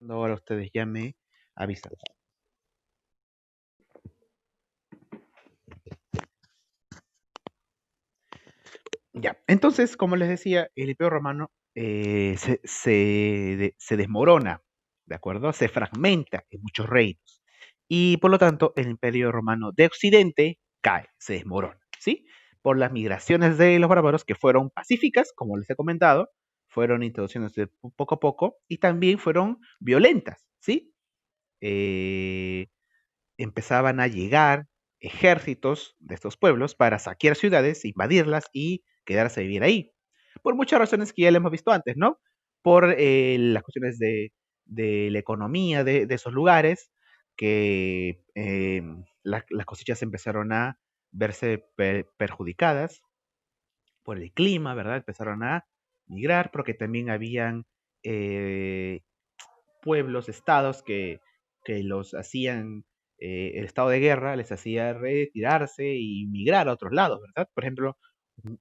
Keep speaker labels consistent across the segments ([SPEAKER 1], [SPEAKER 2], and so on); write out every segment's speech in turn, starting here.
[SPEAKER 1] cuando ahora ustedes ya me avisan. Ya, entonces, como les decía, el Imperio Romano se desmorona, ¿de acuerdo? Se fragmenta en muchos reinos. Y por lo tanto, el Imperio Romano de Occidente cae, se desmorona, ¿sí? Por las migraciones de los bárbaros que fueron pacíficas, como les he comentado, fueron introduciéndose poco a poco y también fueron violentas, ¿sí? Eh, Empezaban a llegar ejércitos de estos pueblos para saquear ciudades, invadirlas y quedarse a vivir ahí. Por muchas razones que ya le hemos visto antes, ¿no? Por las cuestiones de la economía de esos lugares, que las cosechas empezaron a verse perjudicadas por el clima, ¿verdad? Empezaron a migrar porque también habían eh, pueblos, estados que los hacían, el estado de guerra les hacía retirarse y migrar a otros lados, ¿verdad? Por ejemplo,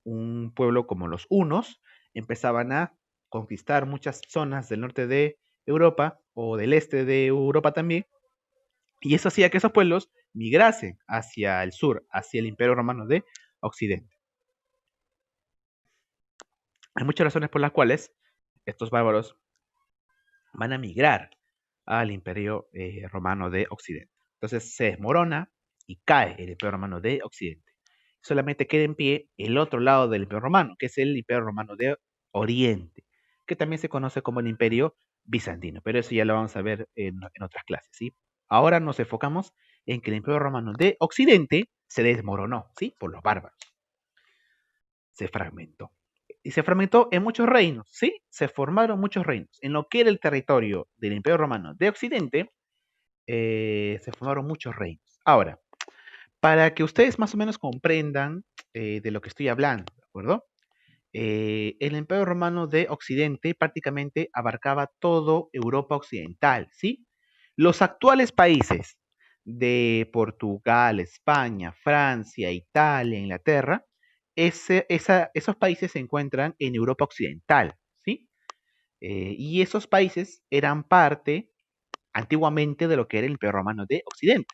[SPEAKER 1] un pueblo como los hunos empezaban a conquistar muchas zonas del norte de Europa o del este de Europa también, y eso hacía que esos pueblos migrasen hacia el sur, hacia el Imperio Romano de Occidente. Hay muchas razones por las cuales estos bárbaros van a migrar al Imperio Romano de Occidente. Entonces se desmorona y cae el Imperio Romano de Occidente. Solamente queda en pie el otro lado del Imperio Romano, que es el Imperio Romano de Oriente, que también se conoce como el Imperio Bizantino, pero eso ya lo vamos a ver en otras clases, ¿sí? Ahora nos enfocamos en que el Imperio Romano de Occidente se desmoronó, ¿sí? Por los bárbaros. Se fragmentó. Y se fragmentó en muchos reinos, ¿sí? Se formaron muchos reinos. En lo que era el territorio del Imperio Romano de Occidente, se formaron muchos reinos. Ahora, para que ustedes más o menos comprendan de lo que estoy hablando, ¿de acuerdo? El Imperio Romano de Occidente prácticamente abarcaba todo Europa Occidental, ¿sí? Los actuales países de Portugal, España, Francia, Italia, Inglaterra, esos países se encuentran en Europa Occidental, ¿sí? Y esos países eran parte antiguamente de lo que era el Imperio Romano de Occidente.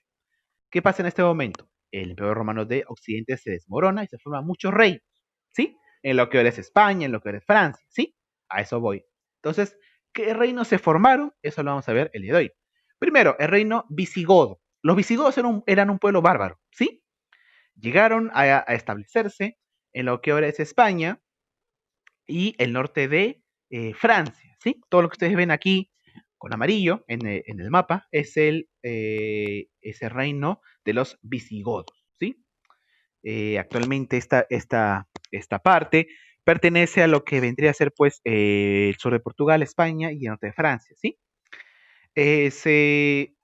[SPEAKER 1] ¿Qué pasa en este momento? El Imperio Romano de Occidente se desmorona y se forman muchos reinos, ¿sí? En lo que ahora es España, en lo que ahora es Francia, ¿sí? A eso voy. Entonces, ¿qué reinos se formaron? Eso lo vamos a ver el día de hoy. Primero, el reino visigodo. Los visigodos eran un pueblo bárbaro, ¿sí? Llegaron a establecerse en lo que ahora es España y el norte de Francia, ¿sí? Todo lo que ustedes ven aquí con amarillo en el mapa es ese reino de los visigodos, ¿sí? Actualmente esta parte pertenece a lo que vendría a ser pues el sur de Portugal, España y el norte de Francia, ¿sí? Eh, se,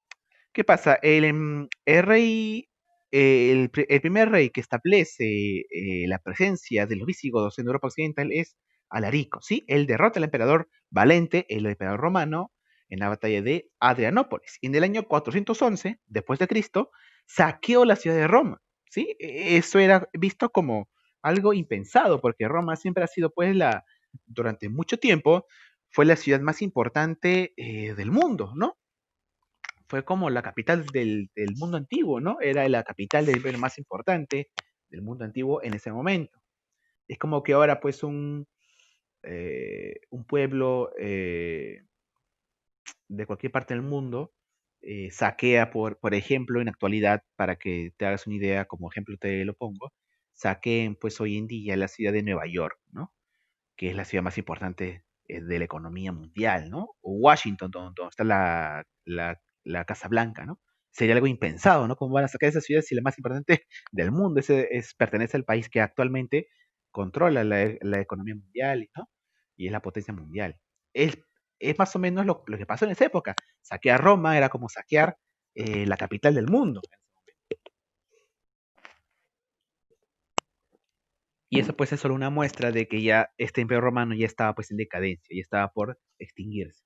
[SPEAKER 1] ¿Qué pasa? El rey, el primer rey que establece la presencia de los visigodos en Europa Occidental es Alarico, ¿sí? Él derrota al emperador Valente, el emperador romano, en la batalla de Adrianópolis. Y en el año 411, después de Cristo, saqueó la ciudad de Roma, ¿sí? Eso era visto como algo impensado, porque Roma siempre ha sido, pues, durante mucho tiempo, fue la ciudad más importante del mundo, ¿no? Fue como la capital del mundo antiguo, ¿no? Era la capital del imperio más importante del mundo antiguo en ese momento. Es como que ahora pues un pueblo de cualquier parte del mundo saquea, por ejemplo, en la actualidad, para que te hagas una idea, como ejemplo te lo pongo, saqueen pues hoy en día la ciudad de Nueva York, ¿no? Que es la ciudad más importante de la economía mundial, ¿no? O Washington, donde está la Casa Blanca, ¿no? Sería algo impensado, ¿no? ¿Cómo van a sacar esa ciudad si la más importante del mundo pertenece al país que actualmente controla la economía mundial, ¿no? Y es la potencia mundial. Es, es más o menos lo que pasó en esa época. Saquear Roma era como saquear la capital del mundo. Y eso pues es solo una muestra de que ya este imperio romano ya estaba pues en decadencia, ya estaba por extinguirse.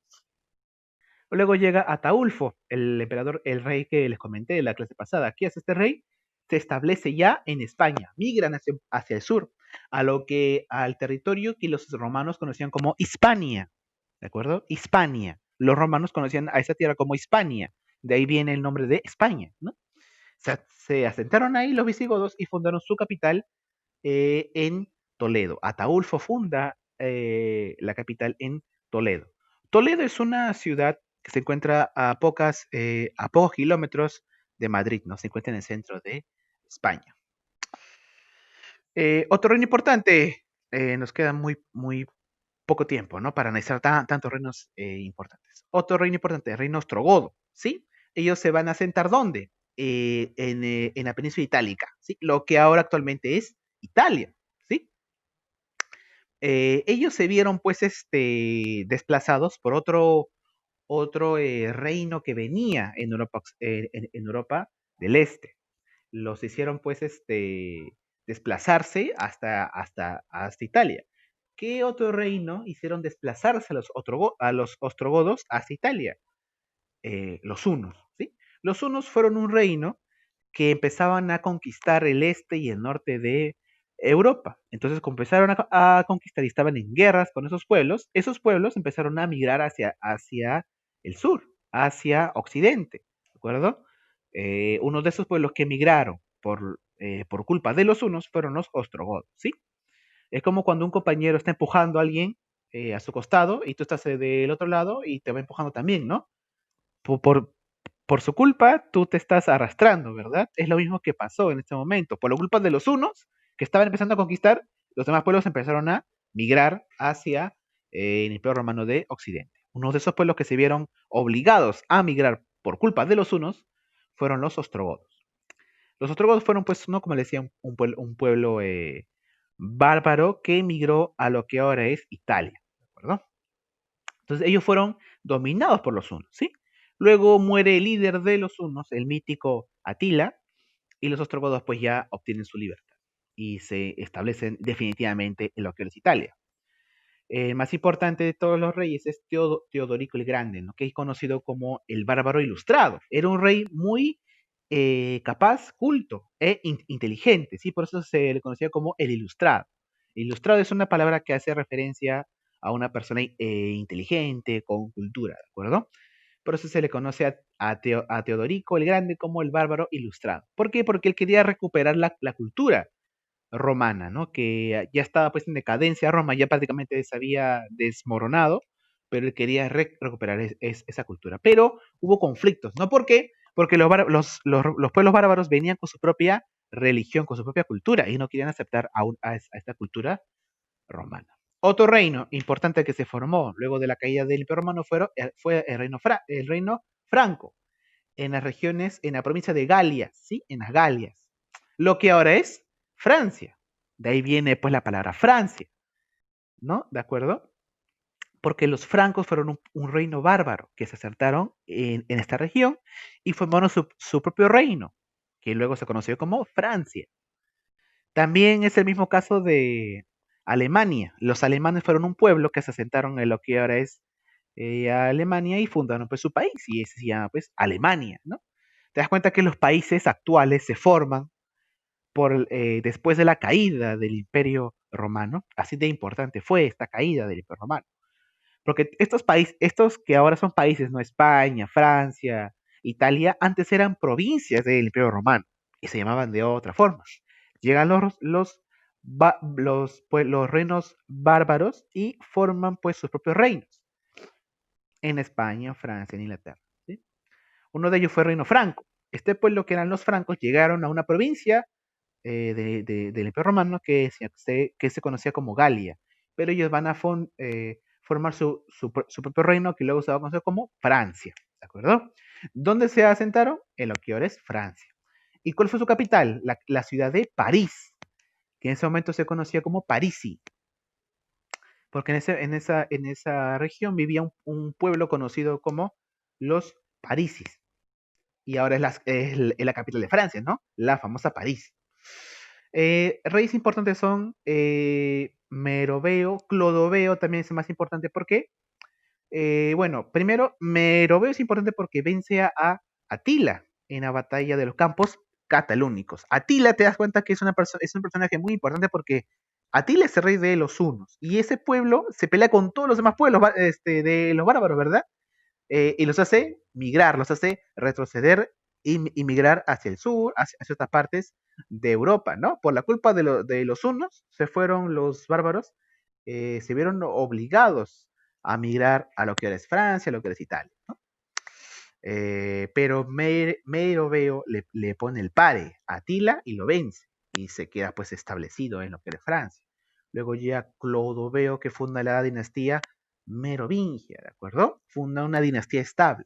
[SPEAKER 1] Luego llega Ataulfo, el emperador, el rey que les comenté en la clase pasada. ¿Qué hace este rey? Se establece ya en España, migran hacia el sur, al territorio que los romanos conocían como Hispania, ¿de acuerdo? Hispania. los romanos conocían a esa tierra como Hispania, de ahí viene el nombre de España, ¿no? Se asentaron ahí los visigodos y fundaron su capital en Toledo. Ataulfo funda la capital en Toledo. Toledo es una ciudad que se encuentra a pocos kilómetros de Madrid, ¿no? Se encuentra en el centro de España. Otro reino importante, nos queda muy poco tiempo, ¿no? Para analizar tantos reinos importantes. Otro reino importante, el reino ostrogodo, ¿sí? Ellos se van a asentar ¿dónde? En la península itálica, ¿sí? Lo que ahora actualmente es Italia, ¿sí? Ellos se vieron pues desplazados por otro reino que venía en Europa del Este. Los hicieron pues desplazarse hasta Italia. ¿Qué otro reino hicieron desplazarse a los ostrogodos hacia Italia? Los hunos, ¿sí? Los hunos fueron un reino que empezaban a conquistar el este y el norte de Europa. Entonces empezaron a conquistar y estaban en guerras con esos pueblos empezaron a migrar hacia el sur, hacia Occidente, ¿de acuerdo? Uno de esos pueblos que emigraron por culpa de los hunos fueron los ostrogodos, ¿sí? Es como cuando un compañero está empujando a alguien a su costado y tú estás del otro lado y te va empujando también, ¿no? Por, por, por su culpa, tú te estás arrastrando, ¿verdad? Es lo mismo que pasó en este momento. Por la culpa de los unos, que estaban empezando a conquistar, los demás pueblos empezaron a migrar hacia el Imperio Romano de Occidente. Uno de esos pueblos que se vieron obligados a migrar por culpa de los unos fueron los ostrogodos. Los ostrogodos fueron, pues, no como le decía, un pueblo bárbaro que emigró a lo que ahora es Italia, ¿de acuerdo? Entonces ellos fueron dominados por los hunos, ¿sí? Luego muere el líder de los hunos, el mítico Atila, y los ostrogodos pues ya obtienen su libertad y se establecen definitivamente en lo que es Italia. El más importante de todos los reyes es Teodorico el Grande, ¿no? Que es conocido como el bárbaro ilustrado. Era un rey muy capaz, culto e inteligente, ¿sí? Por eso se le conocía como el ilustrado. Ilustrado es una palabra que hace referencia a una persona inteligente, con cultura, ¿de acuerdo? Por eso se le conoce a Teodorico el Grande como el bárbaro ilustrado. ¿Por qué? Porque él quería recuperar la cultura romana, ¿no? Que ya estaba pues en decadencia, Roma ya prácticamente se había desmoronado, pero él quería recuperar esa cultura. Pero hubo conflictos, ¿no? ¿Por qué? Porque los pueblos bárbaros venían con su propia religión, con su propia cultura, y no querían aceptar a esta cultura romana. Otro reino importante que se formó luego de la caída del Imperio Romano fue el reino franco, en las regiones, en la provincia de Galia, ¿sí? En las Galias, lo que ahora es Francia. De ahí viene pues la palabra Francia, ¿no? ¿De acuerdo? Porque los francos fueron un reino bárbaro que se acertaron en esta región y formaron su propio reino, que luego se conoció como Francia. También es el mismo caso de Alemania. Los alemanes fueron un pueblo que se asentaron en lo que ahora es Alemania y fundaron pues su país y ese se llama pues Alemania, ¿no? Te das cuenta que los países actuales se forman después de la caída del Imperio Romano, así de importante fue esta caída del Imperio Romano. Porque estos que ahora son países, ¿no? España, Francia, Italia, antes eran provincias del Imperio Romano y se llamaban de otra forma. Llegan los reinos bárbaros y forman pues sus propios reinos en España, Francia, en Inglaterra, ¿sí? Uno de ellos fue el Reino Franco. Este pueblo que eran los francos llegaron a una provincia del Imperio Romano que se conocía como Galia, pero ellos van a formar su propio reino que luego se va a conocer como Francia, ¿de acuerdo? ¿Dónde se asentaron? En lo que ahora es Francia. ¿Y cuál fue su capital? La ciudad de París, que en ese momento se conocía como Parisi, porque en esa región vivía un pueblo conocido como los Parisis, y ahora es la capital de Francia, ¿no? La famosa París. Reyes importantes son Meroveo, Clodoveo también es el más importante porque, bueno, primero, Meroveo es importante porque vence a Atila en la batalla de los campos catalúnicos. Atila, te das cuenta que es un personaje muy importante porque Atila es el rey de los hunos y ese pueblo se pelea con todos los demás pueblos de los bárbaros, ¿verdad? y los hace migrar, los hace retroceder y migrar hacia el sur, hacia otras partes de Europa, ¿no? Por la culpa de los hunos, se fueron los bárbaros, se vieron obligados a migrar a lo que ahora es Francia, a lo que ahora es Italia, ¿no? Pero Meroveo le pone el pare a Atila y lo vence y se queda pues establecido en lo que era Francia. Luego llega Clodoveo que funda la dinastía merovingia, ¿de acuerdo? Funda una dinastía estable.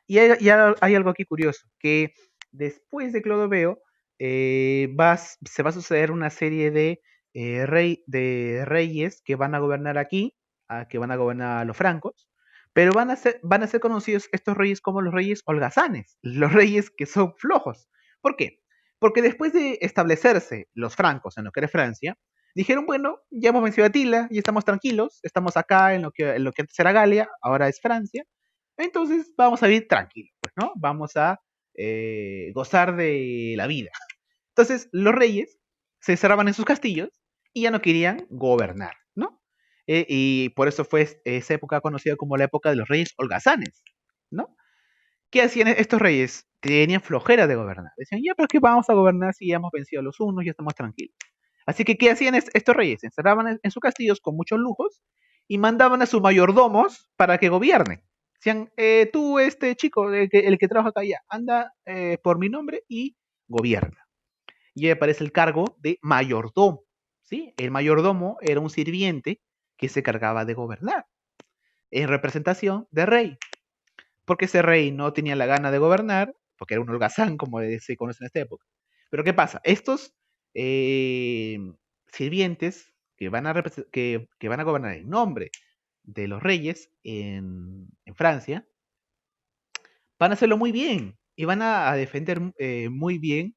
[SPEAKER 1] Y hay algo aquí curioso, que después de Clodoveo se va a suceder una serie de reyes que van a gobernar aquí, que van a gobernar a los francos, pero van a ser conocidos estos reyes como los reyes holgazanes, los reyes que son flojos. ¿Por qué? Porque después de establecerse los francos en lo que era Francia, dijeron, bueno, ya hemos vencido a Atila, ya estamos tranquilos, estamos acá en lo que antes era Galia, ahora es Francia, entonces vamos a vivir tranquilos, pues, ¿no? Vamos a gozar de la vida. Entonces los reyes se cerraban en sus castillos y ya no querían gobernar, ¿no? Y por eso fue esa época conocida como la época de los reyes holgazanes, ¿no? ¿Qué hacían estos reyes? Tenían flojera de gobernar. Decían, ya, pero ¿qué vamos a gobernar si ya hemos vencido a los unos, ya estamos tranquilos? Así que, ¿qué hacían estos reyes? Se encerraban en sus castillos con muchos lujos y mandaban a sus mayordomos para que gobiernen. Decían, tú, este chico, el que trabaja acá ya, anda por mi nombre y gobierna. Y ahí aparece el cargo de mayordomo, ¿sí? El mayordomo era un sirviente que se cargaba de gobernar en representación de rey, porque ese rey no tenía la gana de gobernar, porque era un holgazán, como se conoce en esta época. Pero ¿qué pasa? Estos eh, sirvientes que van a gobernar en nombre de los reyes en Francia, van a hacerlo muy bien y van a defender muy bien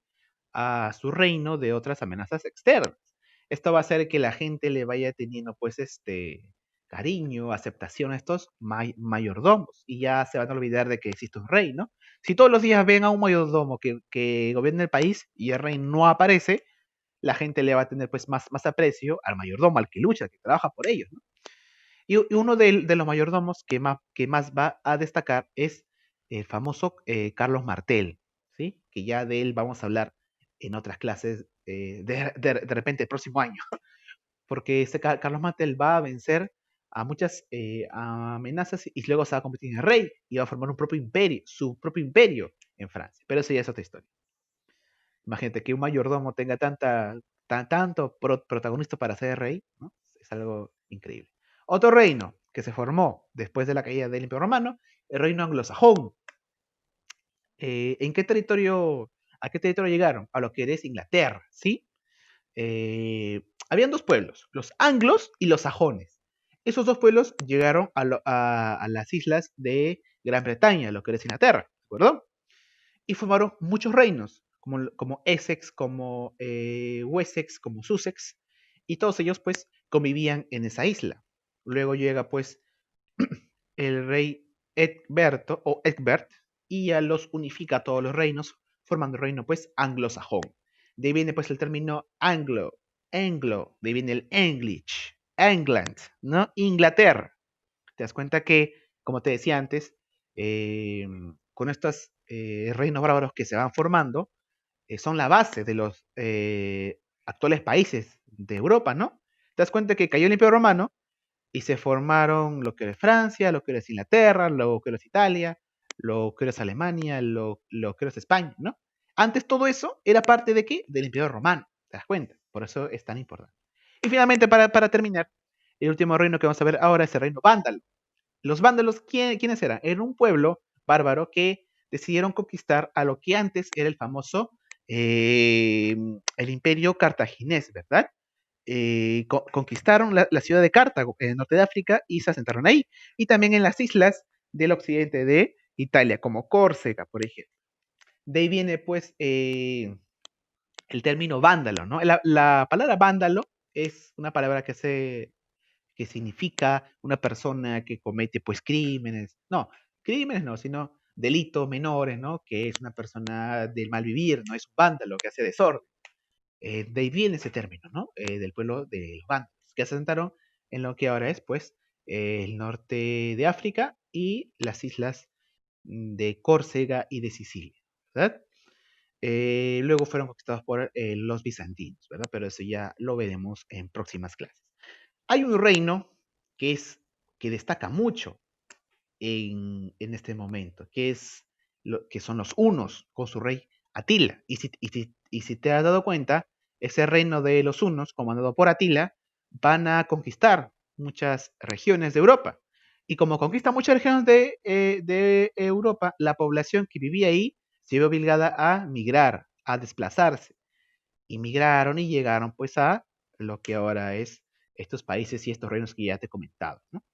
[SPEAKER 1] a su reino de otras amenazas externas. Esto va a hacer que la gente le vaya teniendo pues cariño, aceptación a estos mayordomos y ya se van a olvidar de que existe un rey, ¿no? Si todos los días ven a un mayordomo que gobierna el país y el rey no aparece, la gente le va a tener pues más aprecio al mayordomo, al que lucha, al que trabaja por ellos, ¿no? Y uno de los mayordomos que más va a destacar es el famoso Carlos Martel, ¿sí? Que ya de él vamos a hablar en otras clases de repente el próximo año, porque Carlos Martel va a vencer a muchas amenazas y luego se va a convertir en rey y va a formar un propio imperio, su propio imperio en Francia. Pero eso ya es otra historia. Imagínate que un mayordomo tenga tanto protagonista para ser rey, ¿no? Es algo increíble. Otro reino que se formó después de la caída del Imperio Romano, el reino anglosajón. ¿A qué territorio llegaron? A lo que es Inglaterra, ¿sí? Habían dos pueblos, los anglos y los sajones. Esos dos pueblos llegaron a las islas de Gran Bretaña, lo que es Inglaterra, ¿de acuerdo? Y formaron muchos reinos, como Essex, como Wessex, como Sussex, y todos ellos pues convivían en esa isla. Luego llega pues el rey Egbert y ya los unifica a todos los reinos, formando el reino pues anglosajón. De ahí viene pues el término de ahí viene el English, England, ¿no? Inglaterra. Te das cuenta que, como te decía antes, con estos reinos bárbaros que se van formando, son la base de los actuales países de Europa, ¿no? Te das cuenta que cayó el Imperio Romano y se formaron lo que era Francia, lo que era Inglaterra, lo que era Italia, lo que era Alemania, lo que era España, ¿no? Antes todo eso era parte de qué? Del Imperio Romano, ¿te das cuenta? Por eso es tan importante. Y finalmente, para terminar, el último reino que vamos a ver ahora es el reino vándalo. Los vándalos, ¿quiénes eran? Era un pueblo bárbaro que decidieron conquistar a lo que antes era el famoso el imperio cartaginés, ¿verdad? Conquistaron la ciudad de Cartago, en el norte de África, y se asentaron ahí. Y también en las islas del occidente de Italia, como Córcega, por ejemplo. De ahí viene, pues, el término vándalo, ¿no? La palabra vándalo es una palabra que significa una persona que comete pues crímenes no, sino delitos menores, ¿no? Que es una persona del mal vivir, no es un vándalo que hace desorden. De ahí viene ese término, ¿no? Del pueblo de los vándalos, que se asentaron en lo que ahora es pues el norte de África y las islas de Córcega y de Sicilia, ¿verdad? Luego fueron conquistados por los bizantinos, ¿verdad? Pero eso ya lo veremos en próximas clases. Hay un reino que que destaca mucho en este momento, que son los hunos con su rey Atila. Y si te has dado cuenta, ese reino de los hunos, comandado por Atila, van a conquistar muchas regiones de Europa. Y como conquista muchas regiones de Europa, la población que vivía ahí se vio obligada a migrar, a desplazarse. Y migraron y llegaron pues a lo que ahora es estos países y estos reinos que ya te he comentado, ¿no?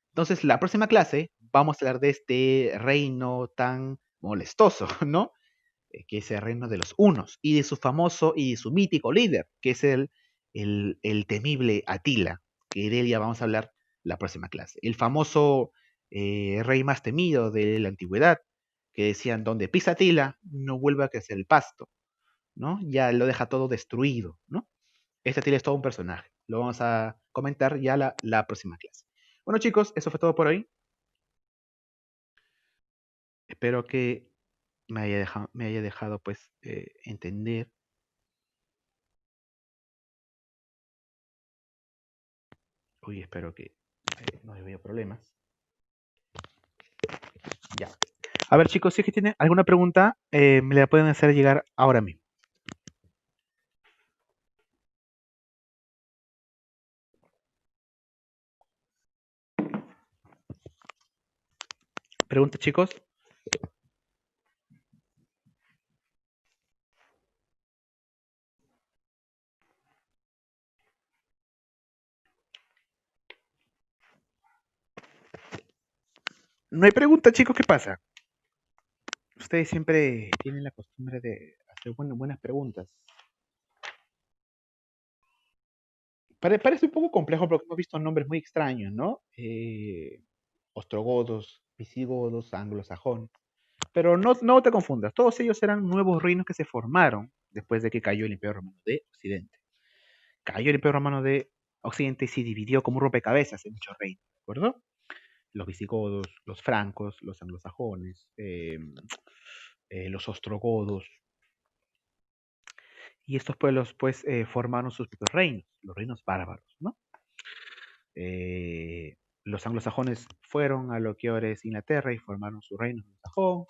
[SPEAKER 1] Entonces, la próxima clase vamos a hablar de este reino tan molestoso, ¿no? Que es el reino de los hunos y de su famoso y su mítico líder, que es el temible Atila, que de él ya vamos a hablar la próxima clase. El famoso rey más temido de la antigüedad, que decían, donde pisa Atila, no vuelve a crecer el pasto, ¿no? Ya lo deja todo destruido, ¿no? Este Atila es todo un personaje. Lo vamos a comentar ya la próxima clase. Bueno, chicos, eso fue todo por hoy. Espero que me haya dejado pues entender. Uy, espero que no haya problemas. Ya. A ver, chicos, si es que tienen alguna pregunta, me la pueden hacer llegar ahora mismo. Preguntas, chicos. No hay preguntas, chicos, ¿qué pasa? Ustedes siempre tienen la costumbre de hacer buenas preguntas. Parece un poco complejo porque hemos visto nombres muy extraños, ¿no? Ostrogodos, visigodos, anglosajón. Pero no te confundas, todos ellos eran nuevos reinos que se formaron después de que cayó el Imperio Romano de Occidente. Cayó el Imperio Romano de Occidente y se dividió como un rompecabezas en muchos reinos, ¿de acuerdo? Los visigodos, los francos, los anglosajones, los ostrogodos. Y estos pueblos, pues, formaron sus propios reinos, los reinos bárbaros, ¿no? Los anglosajones fueron a lo que ahora es Inglaterra y formaron su reino anglosajón.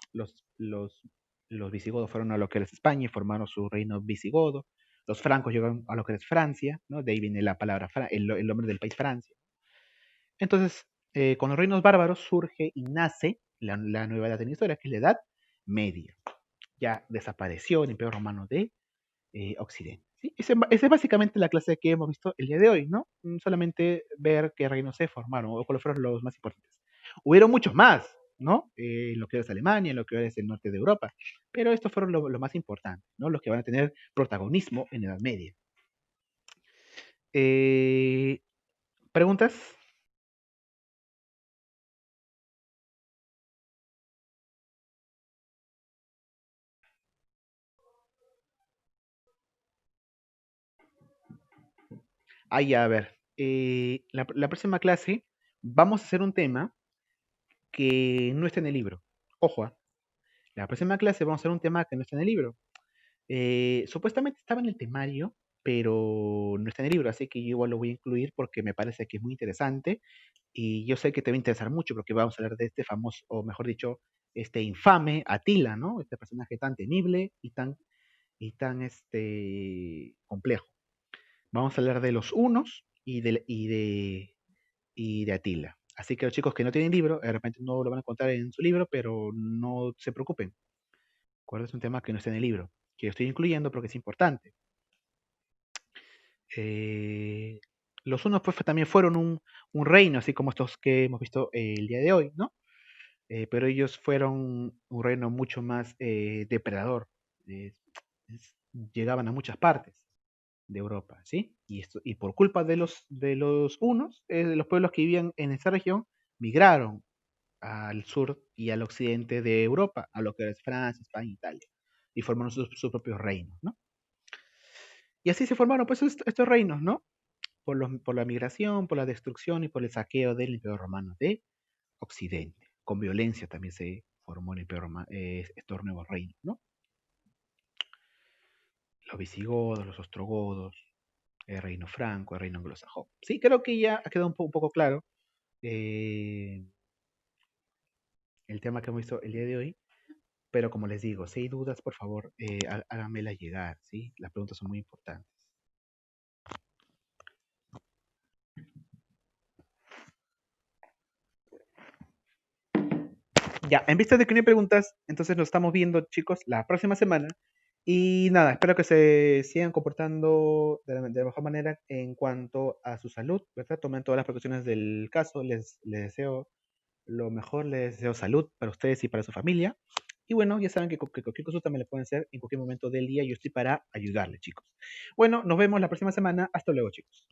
[SPEAKER 1] Los visigodos fueron a lo que es España y formaron su reino visigodo. Los francos llegaron a lo que es Francia, ¿no? De ahí viene la palabra, el nombre del país Francia. Entonces, con los reinos bárbaros surge y nace la nueva edad en la historia, que es la Edad Media. Ya desapareció el Imperio Romano de Occidente. ¿Sí? Esa es básicamente la clase que hemos visto el día de hoy, ¿no? Solamente ver qué reinos se formaron o cuáles fueron los más importantes. Hubieron muchos más, ¿no? Lo que es Alemania, lo que es el norte de Europa, pero estos fueron los más importantes, ¿no? Los que van a tener protagonismo en la Edad Media. Eh, ¿Preguntas? Ah, ya, a ver. La próxima clase vamos a hacer un tema que no está en el libro. Ojo, la próxima clase vamos a hacer un tema que no está en el libro. Supuestamente estaba en el temario, pero no está en el libro, así que yo igual lo voy a incluir porque me parece que es muy interesante y yo sé que te va a interesar mucho porque vamos a hablar de este famoso, o mejor dicho, este infame Atila, ¿no? Este personaje tan temible y tan complejo. Vamos a hablar de los hunos y de Atila. Así que los chicos que no tienen libro, de repente no lo van a contar en su libro, pero no se preocupen. ¿Cuál es un tema que no está en el libro? Que yo estoy incluyendo porque es importante. Eh, los hunos pues también fueron un reino, así como estos que hemos visto el día de hoy, ¿no? Pero ellos fueron un reino mucho más depredador. Eh, Llegaban a muchas partes de Europa, ¿sí? Y por culpa de los hunos, los pueblos que vivían en esa región migraron al sur y al occidente de Europa, a lo que es Francia, España, Italia, y formaron sus propios reinos, ¿no? Y así se formaron pues estos reinos, ¿no? por la migración, por la destrucción y por el saqueo del Imperio Romano de Occidente. Con violencia también se formó el Imperio Romano, estos nuevos reinos, ¿no? Los visigodos, los ostrogodos, el reino franco, el reino anglosajón. Sí, creo que ya ha quedado un poco claro eh, el tema que hemos visto el día de hoy. Pero como les digo, si hay dudas, por favor, háganmelas llegar, ¿sí? Las preguntas son muy importantes. Ya, en vista de que no hay preguntas, entonces nos estamos viendo, chicos, la próxima semana. Y nada, espero que se sigan comportando de la mejor manera en cuanto a su salud, ¿verdad? Tomen todas las precauciones del caso. Les deseo lo mejor, les deseo salud para ustedes y para su familia. Y bueno, ya saben que cualquier consulta me la pueden hacer en cualquier momento del día. Yo estoy para ayudarles, chicos. Bueno, nos vemos la próxima semana. Hasta luego, chicos.